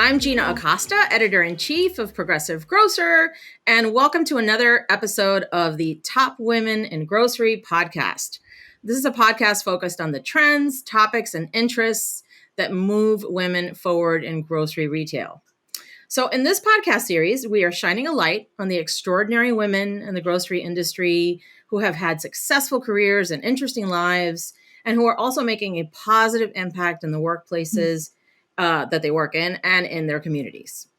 I'm Gina Acosta, Editor-in-Chief of Progressive Grocer, and welcome to another episode of the Top Women in Grocery podcast. This is a podcast focused on the trends, topics, and interests that move women forward in grocery retail. So in this podcast series, we are shining a light on the extraordinary women in the grocery industry who have had successful careers and interesting lives, and who are also making a positive impact in the workplaces that they work in and in their communities.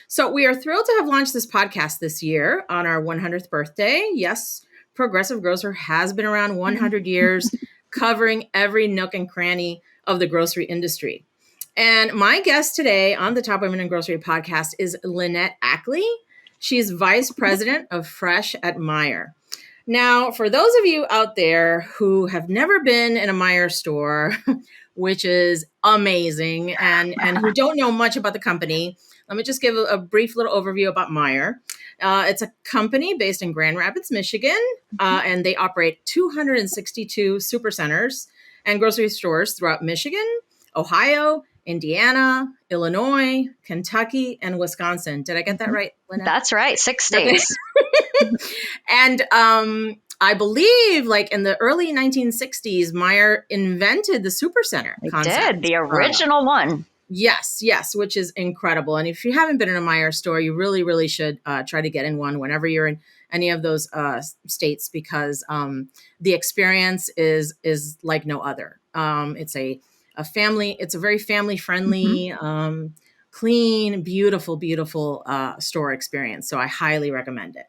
So we are thrilled to have launched this podcast this year on our 100th birthday. Yes, Progressive Grocer has been around 100 years, covering every nook and cranny of the grocery industry. And my guest today on the Top Women in Grocery podcast is Lynette Ackley. She's Vice President of Fresh at Meijer. Now, for those of you out there who have never been in a Meijer store, which is amazing, and who don't know much about the company, let me just give a brief little overview about Meijer. It's a company based in Grand Rapids, Michigan, and they operate 262 supercenters and grocery stores throughout Michigan, Ohio, Indiana, Illinois, Kentucky, and Wisconsin. Did I get that right, Lynette? That's right. 6 states. And I believe like in the early 1960s, Meijer invented the supercenter concept. Did, the original one. Yes, which is incredible. And if you haven't been in a Meijer store, you really, really should try to get in one whenever you're in any of those states, because the experience is like no other. It's a family, it's a very family friendly, clean, beautiful store experience. So I highly recommend it.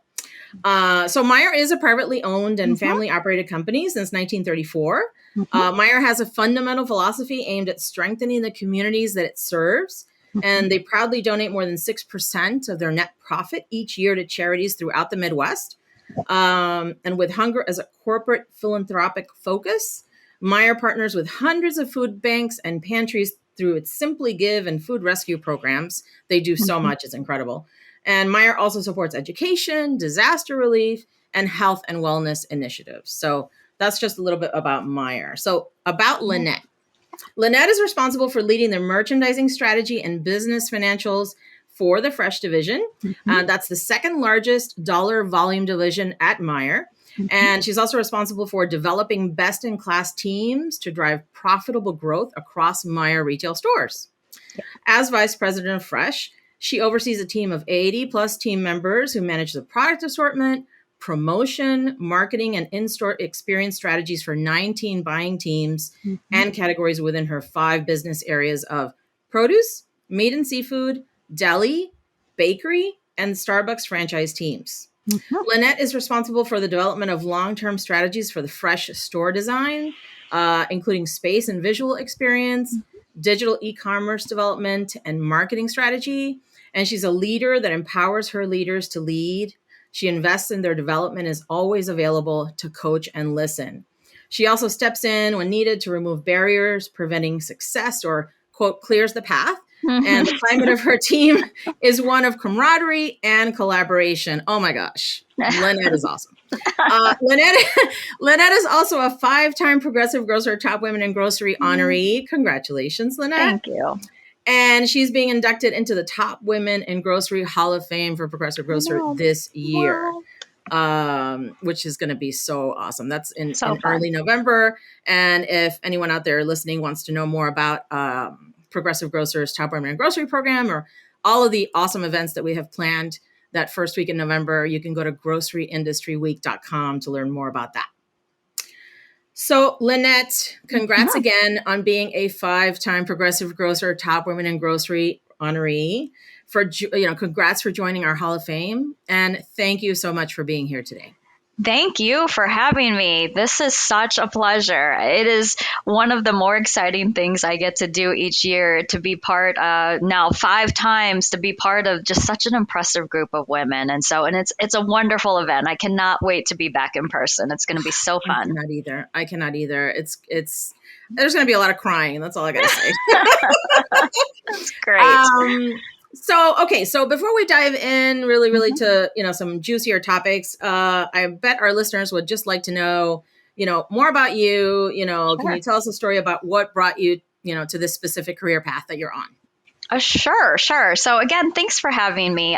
So Meijer is a privately owned and family operated company since 1934. Meijer has a fundamental philosophy aimed at strengthening the communities that it serves. And they proudly donate more than 6% of their net profit each year to charities throughout the Midwest. And with hunger as a corporate philanthropic focus, Meijer partners with hundreds of food banks and pantries through its Simply Give and food rescue programs. They do so much, it's incredible. And Meijer also supports education, disaster relief, and health and wellness initiatives. So that's just a little bit about Meijer. So about Lynette. Lynette is responsible for leading the merchandising strategy and business financials for the Fresh division. That's the second largest dollar volume division at Meijer. And she's also responsible for developing best-in-class teams to drive profitable growth across Meijer retail stores. As Vice President of Fresh, she oversees a team of 80 plus team members who manage the product assortment, promotion, marketing, and in-store experience strategies for 19 buying teams and categories within her 5 business areas of produce, meat and seafood, deli, bakery, and Starbucks franchise teams. Lynette is responsible for the development of long-term strategies for the Fresh store design, including space and visual experience, digital e-commerce development, and marketing strategy. And she's a leader that empowers her leaders to lead. She invests in their development, is always available to coach and listen. She also steps in when needed to remove barriers, preventing success, or, quote, clears the path. And the climate of her team is one of camaraderie and collaboration. Oh my gosh, Lynette is awesome. Lynette is also a 5-time Progressive Grocer Top Women in Grocery honoree. Congratulations, Lynette. Thank you. And she's being inducted into the Top Women in Grocery Hall of Fame for Progressive Grocer this year, which is going to be so awesome. That's in early November. And if anyone out there listening wants to know more about Progressive Grocer's Top Women in Grocery program or all of the awesome events that we have planned that first week in November, you can go to groceryindustryweek.com to learn more about that. So Lynette, congrats again on being a 5-time Progressive Grocer Top Women in Grocery honoree. Congrats for joining our Hall of Fame, and thank you so much for being here today. Thank you for having me. This is such a pleasure. It is one of the more exciting things I get to do each year, to be part now 5 times, to be part of just such an impressive group of women. And it's a wonderful event. I cannot wait to be back in person. It's going to be so fun. I cannot either. It's there's going to be a lot of crying. That's all I got to say. That's great. So before we dive in really to, some juicier topics, I bet our listeners would just like to know, more about you. Sure. Can you tell us a story about what brought you, to this specific career path that you're on? Sure, sure. So again, thanks for having me.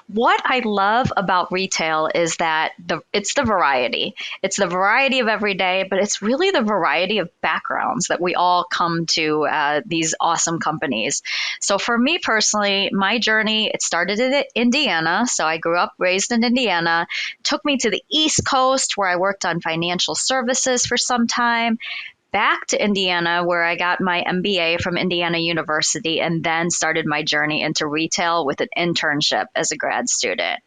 What I love about retail is that it's the variety. It's the variety of every day, but it's really the variety of backgrounds that we all come to these awesome companies. So for me personally, my journey, it started in Indiana. So I grew up, raised in Indiana, took me to the East Coast where I worked on financial services for some time, back to Indiana, where I got my MBA from Indiana University, and then started my journey into retail with an internship as a grad student.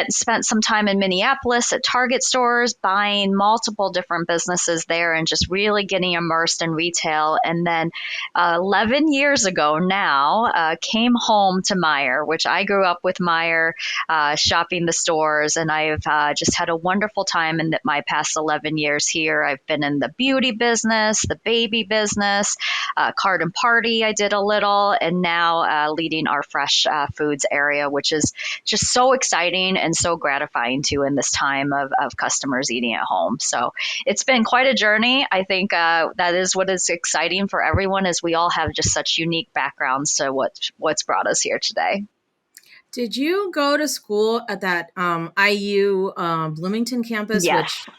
Spent some time in Minneapolis at Target stores, buying multiple different businesses there, and just really getting immersed in retail. And then 11 years ago now, came home to Meijer, which I grew up with Meijer, shopping the stores, and I've just had a wonderful time in my past 11 years here. I've been in the beauty business, the baby business, card and party. I did a little, and now leading our fresh foods area, which is just so exciting and so gratifying too in this time of customers eating at home. So it's been quite a journey. I think that is what is exciting for everyone, is we all have just such unique backgrounds to what's brought us here today. Did you go to school at that IU Bloomington campus, Yes, which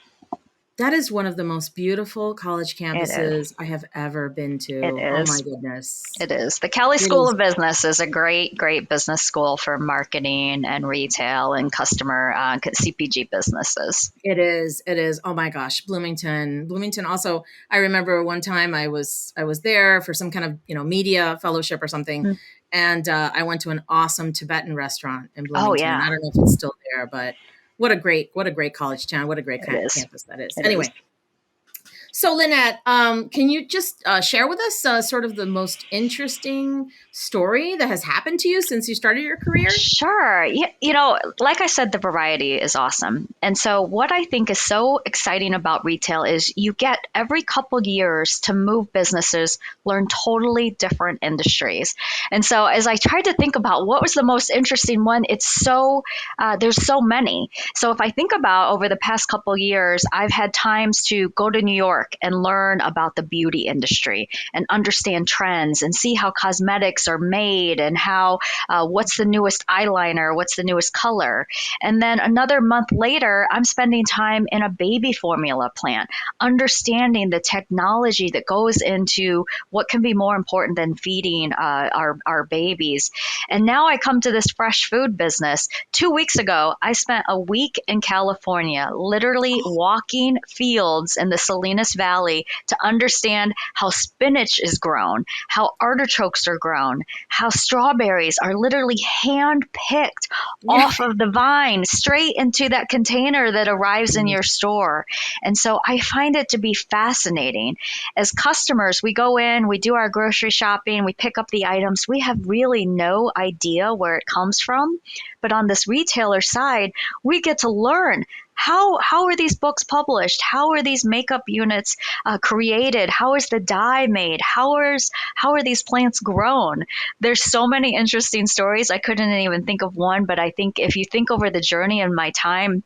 that is one of the most beautiful college it is. campuses I have ever been It to. Oh my is. goodness. It is. The Kelly It School is of Business is a great, great business school for marketing and retail and customer CPG businesses. it is. It is. Oh my gosh, Bloomington. Bloomington also, I remember one time I was there for some kind of, media fellowship or something, Mm. and I went to an awesome Tibetan restaurant in Oh Bloomington. yeah, I don't know if it's still there, but what a great college town. What a great it is. campus that is. It is. Anyway, so, Lynette, can you just share with us sort of the most interesting story that has happened to you since you started your career? Sure. Like I said, the variety is awesome. And so, what I think is so exciting about retail is you get every couple years to move businesses, learn totally different industries. And so, as I tried to think about what was the most interesting one, there's so many. So, if I think about over the past couple years, I've had times to go to New York and learn about the beauty industry and understand trends and see how cosmetics are made and how what's the newest eyeliner, what's the newest color. And then another month later, I'm spending time in a baby formula plant, understanding the technology that goes into what can be more important than feeding our babies. And now I come to this fresh food business. 2 weeks ago, I spent a week in California, literally walking fields in the Salinas Valley to understand how spinach is grown, how artichokes are grown, how strawberries are literally hand picked Yeah. off of the vine straight into that container that arrives in your store. And so I find it to be fascinating. As customers, we go in, we do our grocery shopping, we pick up the items. We have really no idea where it comes from. But on this retailer side, we get to learn how are these books published? How are these makeup units created? How is the dye made? How are these plants grown? There's so many interesting stories. I couldn't even think of one, but I think if you think over the journey and my time,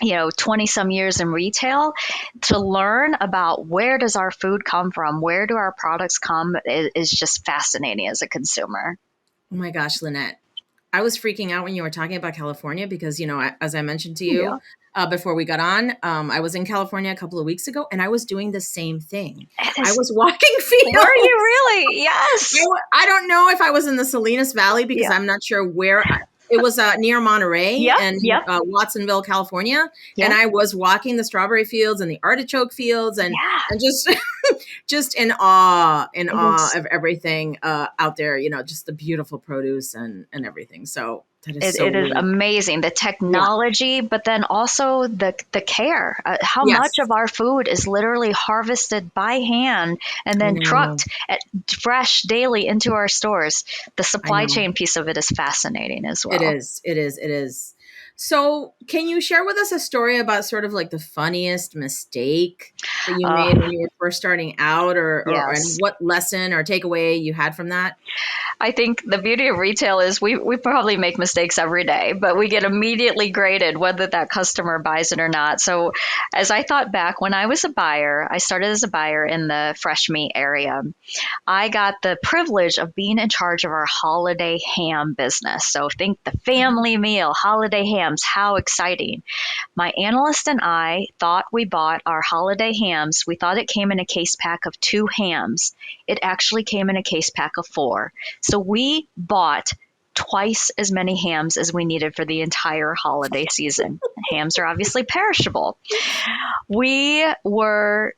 20 some years in retail, to learn about where does our food come from, where do our products come, is just fascinating as a consumer. Oh my gosh, Lynette. I was freaking out when you were talking about California because, as I mentioned to you Yeah. before we got on, I was in California a couple of weeks ago and I was doing the same thing. It I is. was walking Were you fields. really? Yes. I don't know if I was in the Salinas Valley because Yeah. I'm not sure where. It was near Monterey Yep. and Yep. Watsonville, California, and Yep. I was walking the strawberry fields and the artichoke fields and Yeah. just just in awe It of everything out there. Just the beautiful produce and everything. So that is so it is really, amazing, the yeah, technology, but then also the care. How much yes, of our food is literally harvested by hand and I then know, trucked fresh daily into our stores. The I supply know. chain piece of it is fascinating as It well. is. It is. It is. So, can you share with us a story about sort of like the funniest mistake? that you Uh, made when you were first starting out, or and yes. what lesson or takeaway you had from that? I think the beauty of retail is we probably make mistakes every day, but we get immediately graded whether that customer buys it or not. So, as I thought back, when I was a buyer, I started as a buyer in the fresh meat area. I got the privilege of being in charge of our holiday ham business. So, think the family meal, holiday hams, how exciting. My analyst and I thought we bought our holiday hams. We thought it came in a case pack of 2 hams. It actually came in a case pack of 4. So we bought twice as many hams as we needed for the entire holiday season. Hams are obviously perishable. We were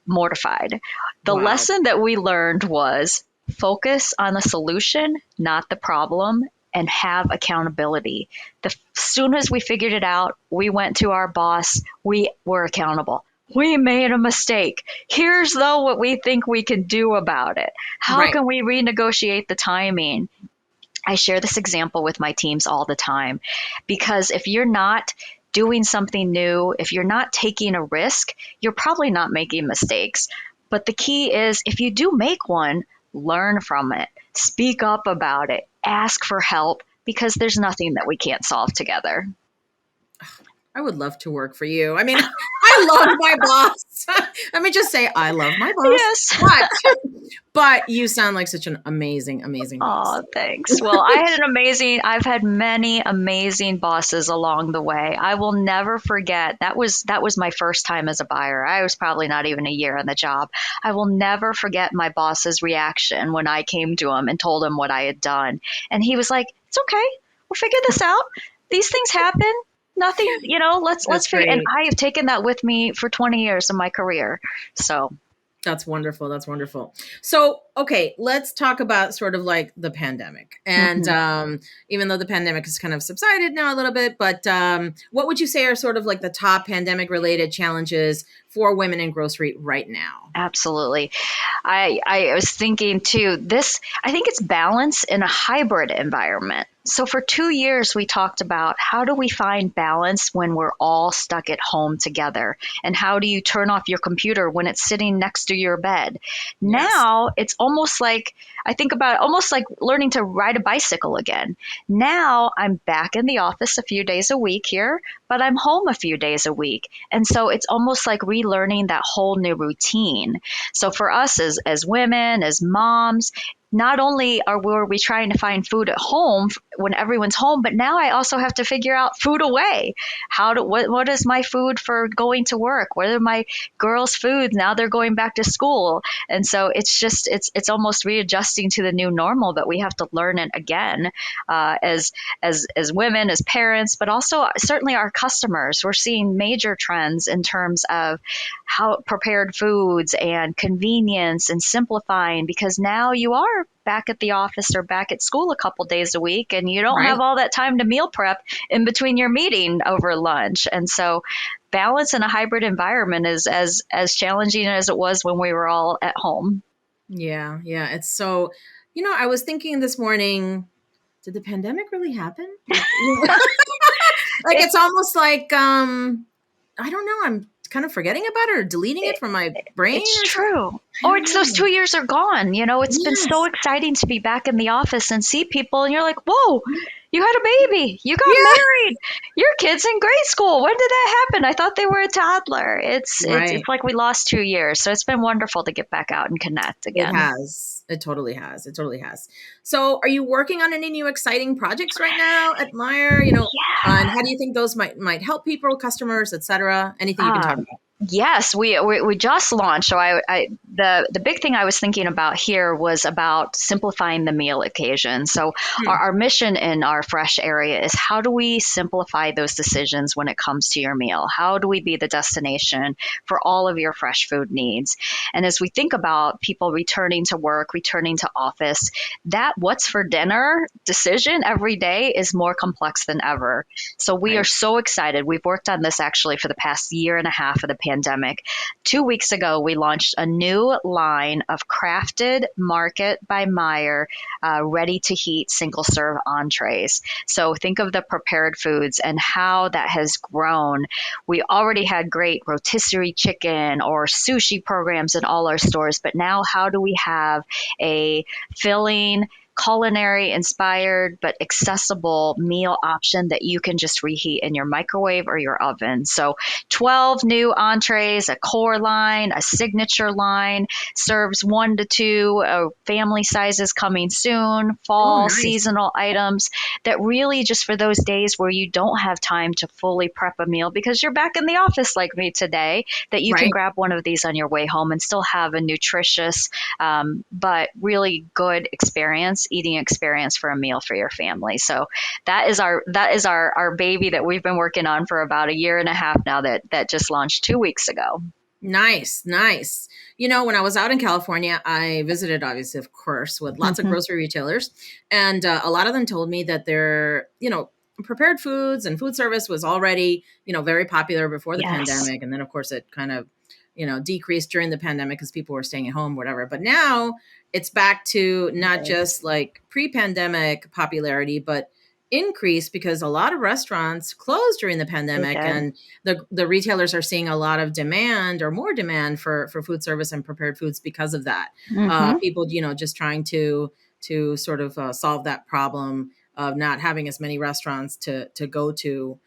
mortified. The Wow. lesson that we learned was focus on the solution, not the problem, and have accountability. The soon as we figured it out, we went to our boss. We were accountable. We made a mistake. Here's though what we think we can do about it. How Right. can we renegotiate the timing? I share this example with my teams all the time because if you're not doing something new, if you're not taking a risk, you're probably not making mistakes. But the key is if you do make one, learn from it, speak up about it, ask for help because there's nothing that we can't solve together. I would love to work for you. I mean, I love my boss. Let me just say, I love my boss, Yes. but you sound like such an amazing, amazing boss. Oh, thanks. Well, I've had many amazing bosses along the way. I will never forget. That was my first time as a buyer. I was probably not even a year on the job. I will never forget my boss's reaction when I came to him and told him what I had done. And he was like, "It's okay. We'll figure this out. These things happen. Nothing, let's That's figure." And great. I have taken that with me for 20 years of my career. So, That's wonderful. That's wonderful. So, okay, let's talk about sort of like the pandemic. And mhm. even though the pandemic has kind of subsided now a little bit, but what would you say are sort of like the top pandemic related challenges for women in grocery right now? Absolutely. I was thinking too, I think it's balance in a hybrid environment. So for 2 years, we talked about how do we find balance when we're all stuck at home together? And how do you turn off your computer when it's sitting next to your bed? Yes. Now it's almost like, I think about it, almost like learning to ride a bicycle again. Now I'm back in the office a few days a week here, but I'm home a few days a week. And so it's almost like relearning that whole new routine. So for us as women, as moms, not only were we trying to find food at home when everyone's home, but now I also have to figure out food away. What is my food for going to work? What are my girls' food now they're going back to school? And so it's almost readjusting to the new normal, but we have to learn it again as women, as parents, but also certainly our customers. We're seeing major trends in terms of how prepared foods and convenience and simplifying because now you are back at the office or back at school a couple days a week and you don't have Right. all that time to meal prep in between your meeting over lunch. And so balance in a hybrid environment is as challenging as it was when we were all at home. Yeah. Yeah. It's so, I was thinking this morning, did the pandemic really happen? Like, like It, it's almost like I don't know, I'm kind of forgetting about it or deleting it from my brain It's or something. true. I Or don't it's those know. 2 years are gone. It's been so Yes. exciting to be back in the office and see people, and you're like, whoa, you had a baby, you got Yeah. married, your kid's in grade school. When did that happen? I thought they were a toddler. It's Right. like we lost 2 years. So it's been wonderful to get back out and connect It again. has. It totally has. It totally has. So, are you working on any new exciting projects right now at Meyer? And how do you think those might help people, customers, etc.? Anything you can talk Um, about? yes, we just launched. So the big thing I was thinking about here was about simplifying the meal occasion. So Hmm. our mission in our fresh area is how do we simplify those decisions when it comes to your meal? How do we be the destination for all of your fresh food needs? And as we think about people returning to work, returning to office, that what's for dinner decision every day is more complex than ever. So we are Right. so excited. We've worked on this actually for the past year and a half of the pandemic. 2 weeks ago, we launched a new line of crafted Market by Meyer ready to heat single serve entrees. So think of the prepared foods and how that has grown. We already had great rotisserie chicken or sushi programs in all our stores, but now how do we have a filling, culinary inspired but accessible meal option that you can just reheat in your microwave or your oven? So 12 new entrees, a core line, a signature line, serves 1 to 2, family sizes coming soon, Oh, fall nice. seasonal items that really just for those days where you don't have time to fully prep a meal because you're back in the office like me today, that you can Right. grab one of these on your way home and still have a nutritious but really good eating experience for a meal for your family. So that is our baby that we've been working on for about a year and a half now, that just launched 2 weeks ago. Nice, nice. When I was out in California, I visited, obviously, of course, with lots of Hmm. grocery retailers. And a lot of them told me that prepared foods and food service was already, very popular before the Yes, pandemic. And then, of course, it kind of, decreased during the pandemic because people were staying at home, whatever. But now it's back to not it is. just like pre pandemic popularity, but increase because a lot of restaurants closed during the They pandemic, did. and the retailers are seeing a lot of demand or more demand for food service and prepared foods because of that. Hmm. People, just trying to sort of solve that problem of not having as many restaurants to go to,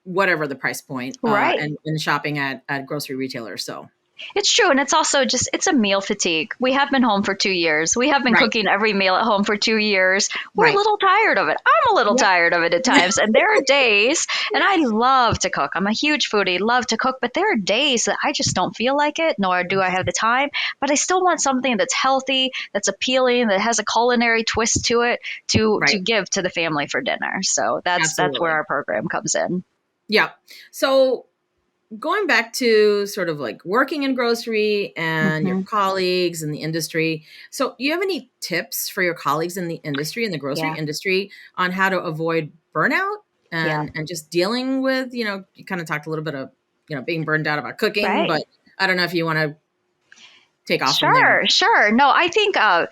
whatever the price point, Right. and shopping at grocery retailers. So It's true. And it's also just, it's a meal fatigue. We have been home for 2 years. We have been right, cooking every meal at home for 2 years. We're a right, little tired of it. I'm a little yep, tired of it at times. And there are days, and I love to cook. I'm a huge foodie, love to cook, but there are days that I just don't feel like it, nor do I have the time. But I still want something that's healthy, that's appealing, that has a culinary twist to it to right, give to the family for dinner. So that's where absolutely, our program comes in. yeah. So going back to sort of like working in grocery and your Hmm. colleagues in the industry. So, do you have any tips for your colleagues in the industry, in the grocery Yeah. industry, on how to avoid burnout Yeah. and just dealing with, you kind of talked a little bit of, being burned out about cooking, Right. but I don't know if you want to take off from there. Sure, sure. No, I think I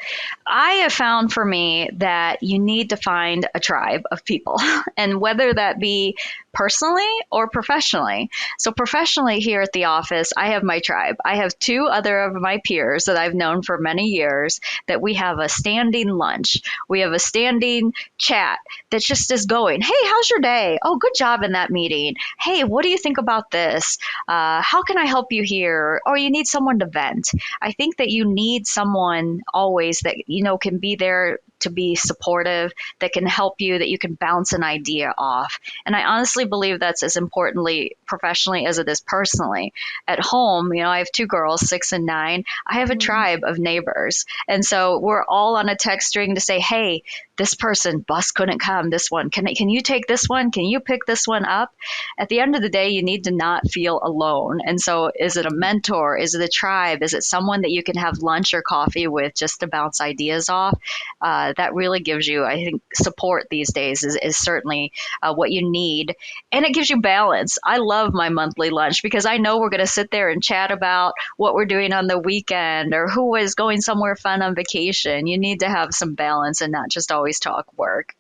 have found for me that you need to find a tribe of people, and whether that be personally or professionally. So, professionally, here at the office, I have my tribe. I have two other of my peers that I've known for many years that we have a standing lunch, we have a standing chat that just is going, hey, how's your day? Oh, good job in that meeting. Hey, what do you think about this? How can I help you here? Or you need someone to vent. I think that you need someone always that can be there to be supportive, that can help you, that you can bounce an idea off. And I honestly believe that's as importantly professionally as it is personally. At home, I have two girls, 6 and 9. I have a Mhm. tribe of neighbors. And so we're all on a text string to say, hey, this person, bus couldn't come, this one, can you take this one? Can you pick this one up? At the end of the day, you need to not feel alone. And so, is it a mentor? Is it a tribe? Is it someone that you can have lunch or coffee with just to bounce ideas off? That really gives you, I think, support these days is certainly what you need. And it gives you balance. I love my monthly lunch because I know we're going to sit there and chat about what we're doing on the weekend or who is going somewhere fun on vacation. You need to have some balance and not just always talk work.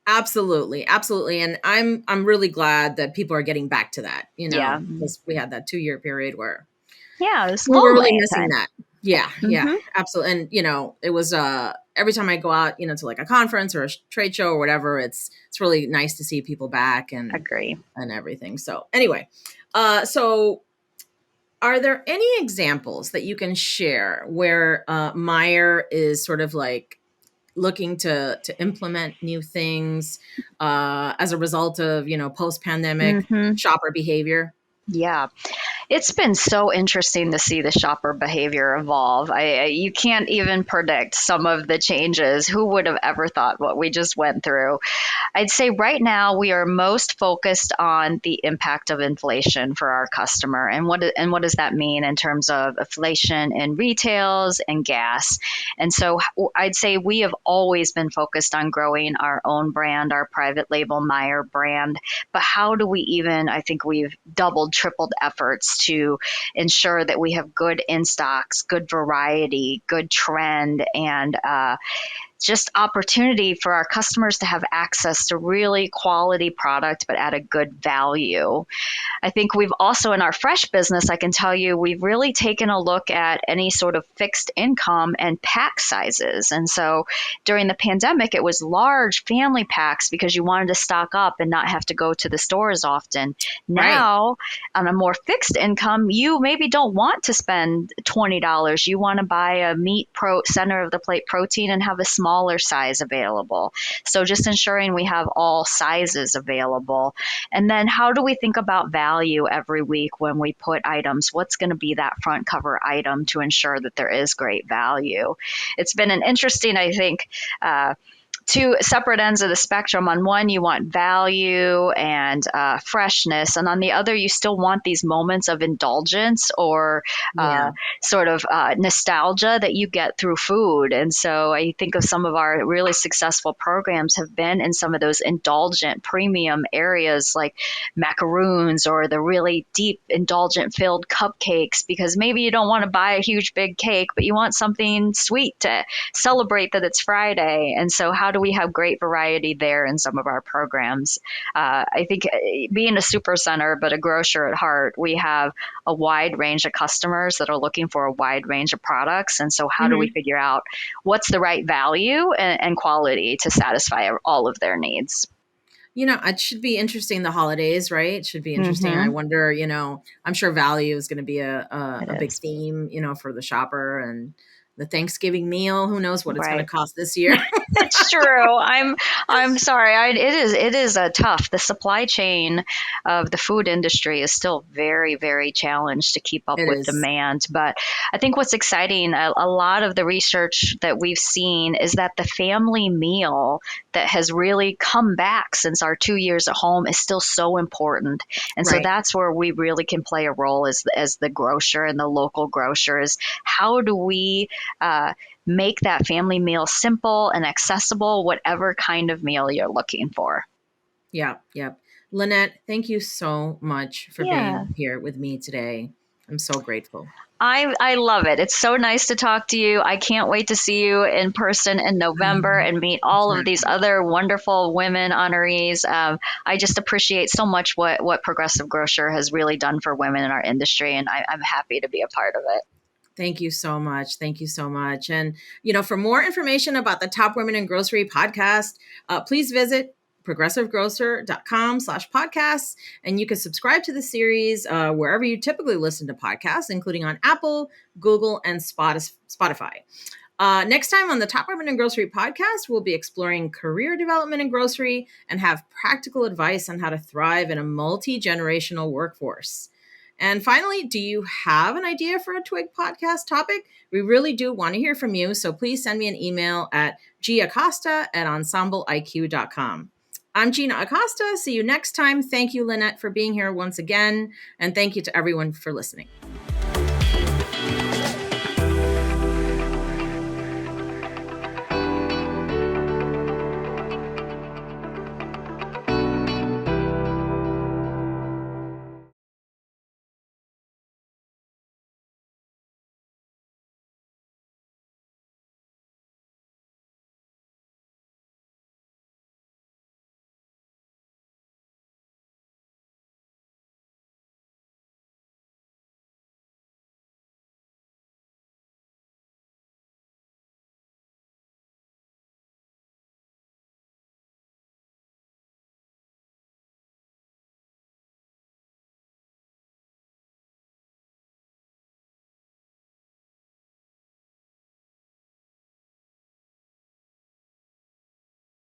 Absolutely, absolutely, and I'm really glad that people are getting back to that, Yeah. because we had that 2-year period where Yeah, it's we were really lonely at missing times. that. Yeah, yeah, Hmm. absolutely. And it was every time I go out, to like a conference or a trade show or whatever, it's really nice to see people back Agree. and everything. So anyway, so are there any examples that you can share where Meyer is sort of like looking to implement new things as a result of post pandemic Hmm. shopper behavior? Yeah. It's been so interesting to see the shopper behavior evolve. You can't even predict some of the changes. Who would have ever thought what we just went through? I'd say right now we are most focused on the impact of inflation for our customer, and what does that mean in terms of inflation in retails and gas. And so I'd say we have always been focused on growing our own brand, our private label Meyer brand. But how do we even? I think we've doubled, tripled efforts to ensure that we have good in stocks, good variety, good trend, and just opportunity for our customers to have access to really quality product, but at a good value. I think we've also, in our fresh business, I can tell you, we've really taken a look at any sort of fixed income and pack sizes. And so during the pandemic, it was large family packs because you wanted to stock up and not have to go to the stores often. Right. Now, on a more fixed income, you maybe don't want to spend $20. You want to buy a meat center of the plate protein and have a smaller size available. So just ensuring we have all sizes available. And then how do we think about value every week when we put items? What's going to be that front cover item to ensure that there is great value? It's been an interesting, I think, two separate ends of the spectrum. On one, you want value and freshness, and on the other, you still want these moments of indulgence or Yeah. sort of nostalgia that you get through food. And so I think of some of our really successful programs have been in some of those indulgent premium areas like macaroons or the really deep indulgent filled cupcakes, because maybe you don't want to buy a huge big cake, but you want something sweet to celebrate that it's Friday. And so how do we have great variety there in some of our programs? I think being a super center, but a grocer at heart, we have a wide range of customers that are looking for a wide range of products. And so how do we Hmm. figure out what's the right value and quality to satisfy all of their needs? It should be interesting, the holidays, right? It should be interesting. I Mm-hmm. wonder, I'm sure value is going to be It a big is. theme, for the shopper, and the Thanksgiving meal. Who knows what it's going to Right. cost this year? It's true. I'm sorry. It is a tough. The supply chain of the food industry is still very very challenged to keep up It with is. demand. But I think what's exciting, a lot of the research that we've seen is that the family meal that has really come back since our 2 years at home is still so important. And so Right. that's where we really can play a role as the grocer and the local grocer. Is how do we uh, make that family meal simple and accessible, whatever kind of meal you're looking for. Yeah. Yep. Lynette, thank you so much for Yeah. being here with me today. I'm so grateful. I love it. It's so nice to talk to you. I can't wait to see you in person in November and meet all of Can't these wait. other wonderful women honorees. I just appreciate so much what Progressive Grocer has really done for women in our industry, and I'm happy to be a part of it. Thank you so much. Thank you so much. And, for more information about the Top Women in Grocery podcast, please visit progressivegrocer.com/podcasts. And you can subscribe to the series wherever you typically listen to podcasts, including on Apple, Google, and Spotify. Next time on the Top Women in Grocery podcast, we'll be exploring career development in grocery and have practical advice on how to thrive in a multi-generational workforce. And finally, do you have an idea for a Twig podcast topic? We really do want to hear from you, so please send me an email at giacosta@ensembleiq.com. I'm Gina Acosta. See you next time. Thank you, Lynette, for being here once again. And thank you to everyone for listening.